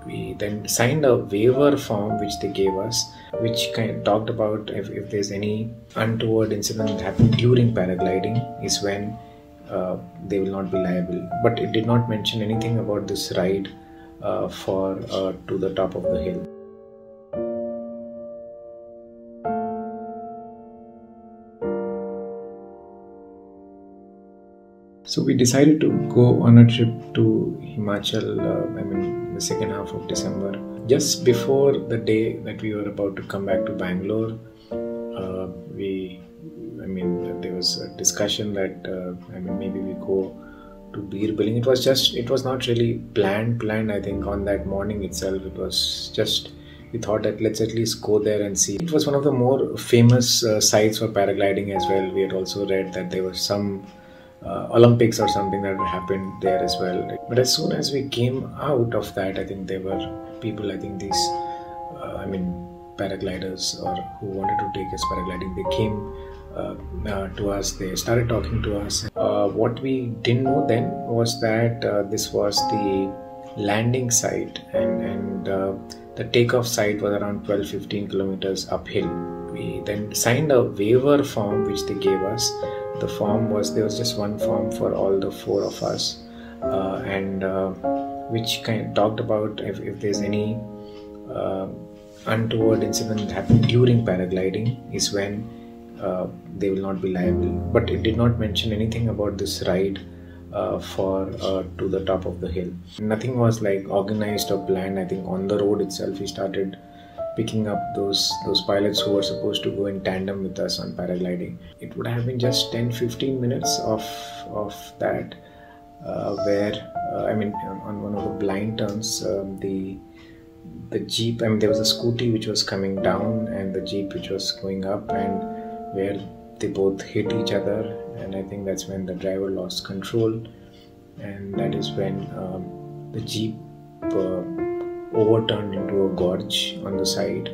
We then signed a waiver form which they gave us, which kind of talked about if there's any untoward incident that happened during paragliding is when they will not be liable. But it did not mention anything about this ride to the top of the hill. So we decided to go on a trip to Himachal, the second half of December. Just before the day that we were about to come back to Bangalore, there was a discussion that maybe we go to beer billing. It was not really planned. I think on that morning itself, it was just, we thought that let's at least go there and see. It was one of the more famous sites for paragliding as well. We had also read that there was some Olympics or something that happened there as well. But as soon as we came out of that, I think there were people, these paragliders or who wanted to take us paragliding, they came to us, they started talking to us. What we didn't know then was that this was the landing site and the takeoff site was around 12-15 kilometers uphill. We then signed a waiver form which they gave us. The form there was just one form for all the four of us, which kind of talked about if there's any untoward incident that happened during paragliding is when they will not be liable. But it did not mention anything about this ride to the top of the hill. Nothing was like organized or planned. I think on the road itself we started picking up those pilots who were supposed to go in tandem with us on paragliding. It would have been just 10-15 minutes of that where on one of the blind turns, the jeep, there was a scooty which was coming down and the jeep which was going up, and where they both hit each other, and I think that's when the driver lost control, and that is when the jeep overturned into a gorge on the side,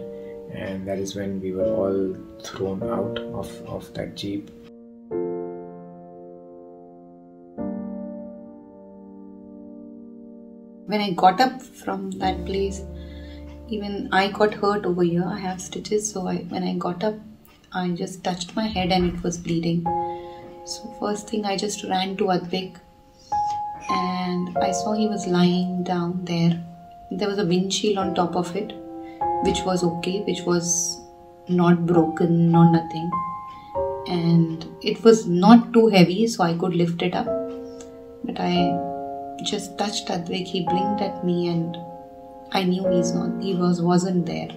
and that is when we were all thrown out of that jeep. When I got up from that place, even I got hurt over here. I have stitches, so when I got up, I just touched my head and it was bleeding. So first thing, I just ran to ADVIK and I saw he was lying down there. There was a windshield on top of it, which was okay, which was not broken or nothing. And it was not too heavy, so I could lift it up. But I just touched ADVIK, he blinked at me and I knew he wasn't there.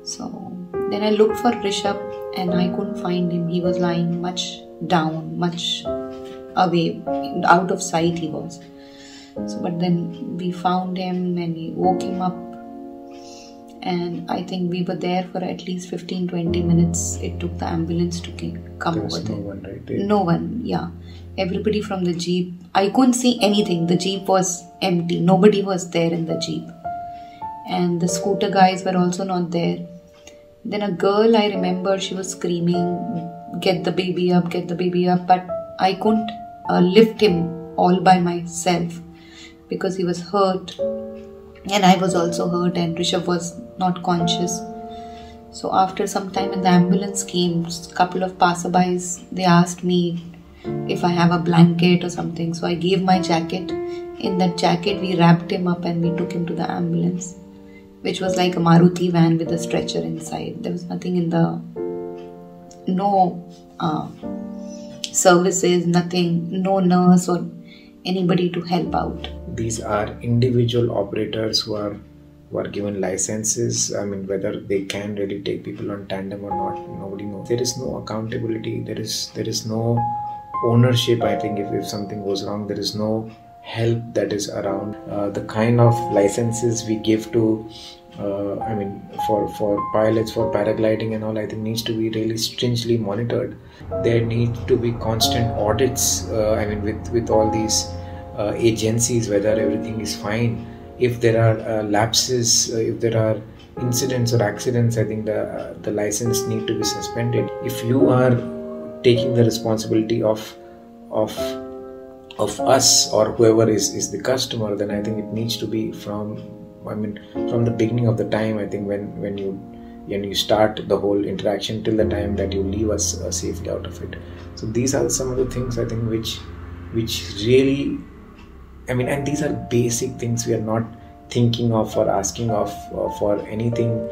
So then I looked for Rishabh and I couldn't find him. He was lying much down, much away, out of sight he was. So, but then we found him and we woke him up, and I think we were there for at least 15-20 minutes. It took the ambulance to come over there. No one, right? There. No one, yeah. Everybody from the jeep. I couldn't see anything. The jeep was empty. Nobody was there in the jeep. And the scooter guys were also not there. Then a girl, I remember, she was screaming, "Get the baby up, get the baby up." But I couldn't lift him all by myself because he was hurt and I was also hurt and Rishabh was not conscious. So after some time when the ambulance came, a couple of passerbys, they asked me if I have a blanket or something. So I gave my jacket. In that jacket we wrapped him up and we took him to the ambulance, which was like a Maruti van with a stretcher inside. There was nothing in no services, nothing, no nurse or anybody to help out. These are individual operators who are given licenses. Whether they can really take people on tandem or not, nobody knows. There is no accountability. There is no ownership. I think if something goes wrong, there is no help that is around. The kind of licenses we give to for pilots, for paragliding and all, I think needs to be really stringently monitored. There need to be constant audits, with all these agencies, whether everything is fine. If there are lapses, if there are incidents or accidents, I think the license need to be suspended. If you are taking the responsibility of of us or whoever is the customer, then I think it needs to be from the beginning of the time. I think when you start the whole interaction till the time that you leave us safely out of it. So these are some of the things I think which really, and these are basic things. We are not thinking of or asking of for anything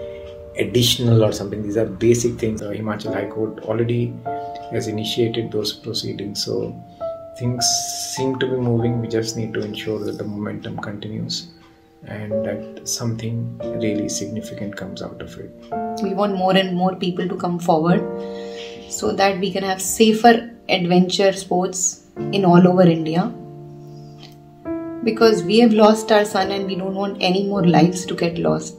additional or something. These are basic things. Himachal High Court already has initiated those proceedings, so things seem to be moving. We just need to ensure that the momentum continues and that something really significant comes out of it. We want more and more people to come forward so that we can have safer adventure sports in all over India, because we have lost our son and we don't want any more lives to get lost.